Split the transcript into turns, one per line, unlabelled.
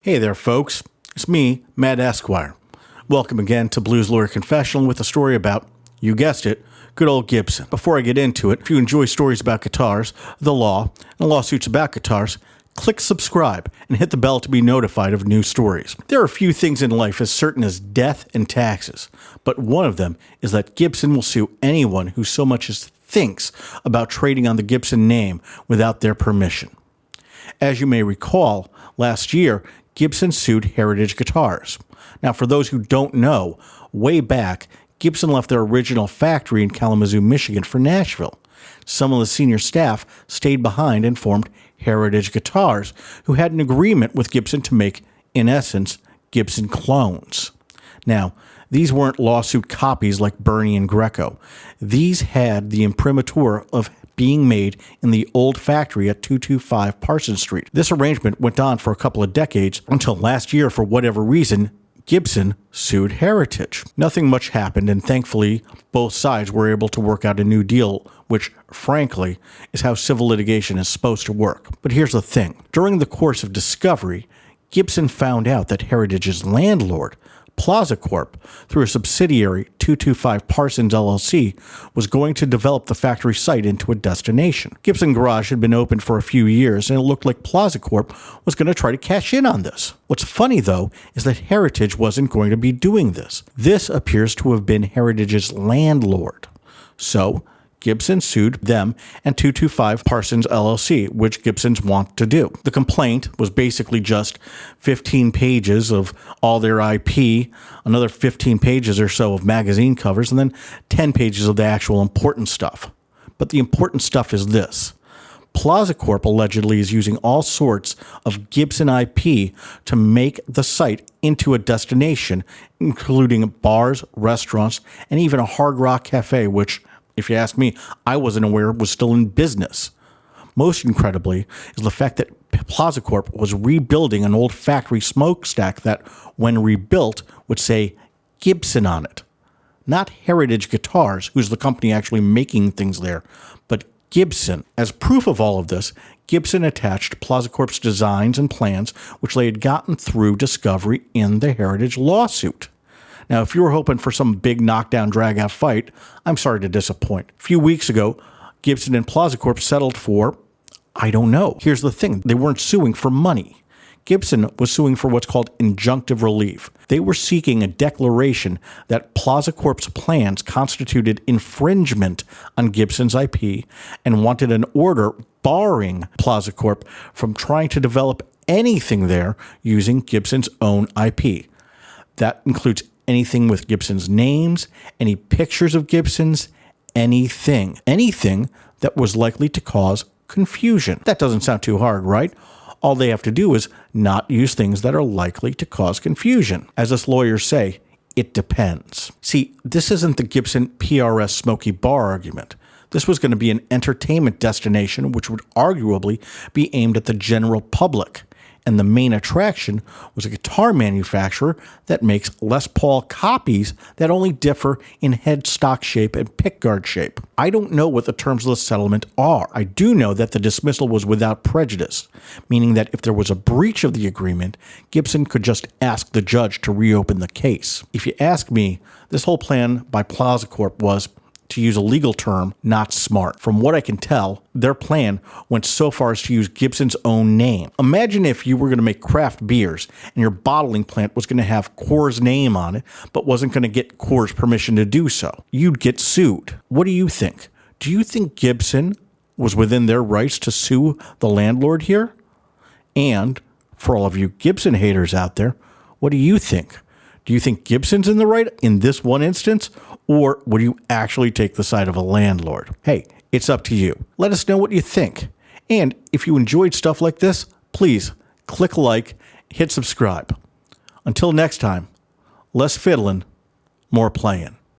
Hey there, folks. It's me, Matt Esquire. Welcome again to Blues Lawyer Confessional with a story about, you guessed it, good old Gibson. Before I get into it, if you enjoy stories about guitars, the law, and lawsuits about guitars, click subscribe and hit the bell to be notified of new stories. There are a few things in life as certain as death and taxes, but one of them is that Gibson will sue anyone who so much as thinks about trading on the Gibson name without their permission. As you may recall, last year, Gibson sued Heritage Guitars. Now, for those who don't know, way back, Gibson left their original factory in Kalamazoo, Michigan for Nashville. Some of the senior staff stayed behind and formed Heritage Guitars, who had an agreement with Gibson to make, in essence, Gibson clones. Now, these weren't lawsuit copies like Bernie and Greco. These had the imprimatur of being made in the old factory at 225 Parsons Street. This arrangement went on for a couple of decades until last year, for whatever reason, Gibson sued Heritage. Nothing much happened, and thankfully, both sides were able to work out a new deal, which, frankly, is how civil litigation is supposed to work. But here's the thing. During the course of discovery, Gibson found out that Heritage's landlord, Plaza Corp, through a subsidiary 225 Parsons LLC, was going to develop the factory site into a destination. Gibson Garage had been open for a few years, and it looked like Plaza Corp was going to try to cash in on this. What's funny, though, is that Heritage wasn't going to be doing this. This appears to have been Heritage's landlord. So Gibson sued them and 225 Parsons LLC, which Gibsons want to do. The complaint was basically just 15 pages of all their IP, another 15 pages or so of magazine covers, and then 10 pages of the actual important stuff. But the important stuff is this. Plaza Corp allegedly is using all sorts of Gibson IP to make the site into a destination, including bars, restaurants, and even a Hard Rock Cafe, which, if you ask me, I wasn't aware was still in business. Most incredibly is the fact that Plaza Corp was rebuilding an old factory smokestack that, when rebuilt, would say Gibson on it. Not Heritage Guitars, who's the company actually making things there, but Gibson. As proof of all of this, Gibson attached Plaza Corp's designs and plans, which they had gotten through discovery in the Heritage lawsuit. Now, if you were hoping for some big knockdown, drag-out fight, I'm sorry to disappoint. A few weeks ago, Gibson and Plaza Corp settled for, I don't know. Here's the thing. They weren't suing for money. Gibson was suing for what's called injunctive relief. They were seeking a declaration that Plaza Corp's plans constituted infringement on Gibson's IP and wanted an order barring Plaza Corp from trying to develop anything there using Gibson's own IP. That includes anything with Gibson's names, any pictures of Gibson's, anything that was likely to cause confusion. That doesn't sound too hard, right? All they have to do is not use things that are likely to cause confusion. As us lawyers say, it depends. See, this isn't the Gibson PRS Smoky Bar argument. This was going to be an entertainment destination which would arguably be aimed at the general public. And the main attraction was a guitar manufacturer that makes Les Paul copies that only differ in headstock shape and pickguard shape. I don't know what the terms of the settlement are. I do know that the dismissal was without prejudice, meaning that if there was a breach of the agreement, Gibson could just ask the judge to reopen the case. If you ask me, this whole plan by Plaza Corp was, to use a legal term, not smart. From what I can tell, their plan went so far as to use Gibson's own name. Imagine if you were going to make craft beers and your bottling plant was going to have Coors' name on it, but wasn't going to get Coors' permission to do so. You'd get sued. What do you think? Do you think Gibson was within their rights to sue the landlord here? And for all of you Gibson haters out there, what do you think? Do you think Gibson's in the right in this one instance, or would you actually take the side of a landlord? Hey, it's up to you. Let us know what you think. And if you enjoyed stuff like this, please click like, hit subscribe. Until next time, less fiddling, more playing.